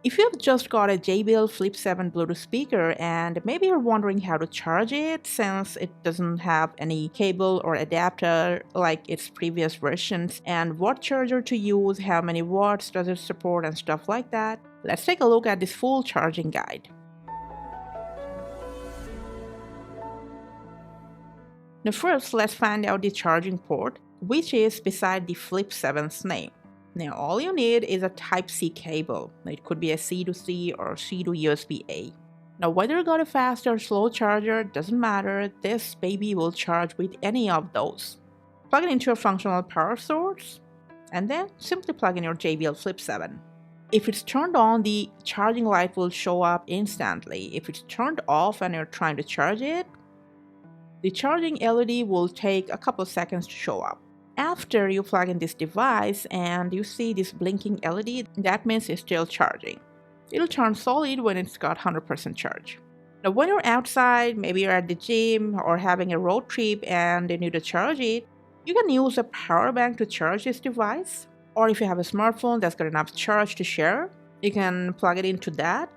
If you've just got a JBL Flip 7 Bluetooth speaker and maybe you're wondering how to charge it since it doesn't have any cable or adapter like its previous versions, and what charger to use, how many watts does it support, and stuff like that, let's take a look at this full charging guide. Now first, let's find out the charging port, which is beside the Flip 7's name. Now all you need is a Type-C cable. It could be a C to C or C to USB-A. Now whether you got a fast or slow charger doesn't matter, this baby will charge with any of those. Plug it into a functional power source and then simply plug in your JBL Flip 7. If it's turned on, the charging light will show up instantly. If it's turned off and you're trying to charge it, the charging LED will take a couple seconds to show up. After you plug in this device and you see this blinking LED, that means it's still charging. It'll turn solid when it's got 100% charge. Now when you're outside, maybe you're at the gym or having a road trip and you need to charge it, you can use a power bank to charge this device. Or if you have a smartphone that's got enough charge to share, you can plug it into that.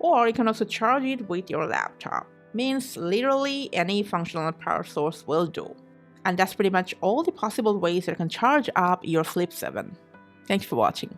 Or you can also charge it with your laptop. Means literally any functional power source will do. And that's pretty much all the possible ways that you can charge up your Flip 7. Thanks for watching.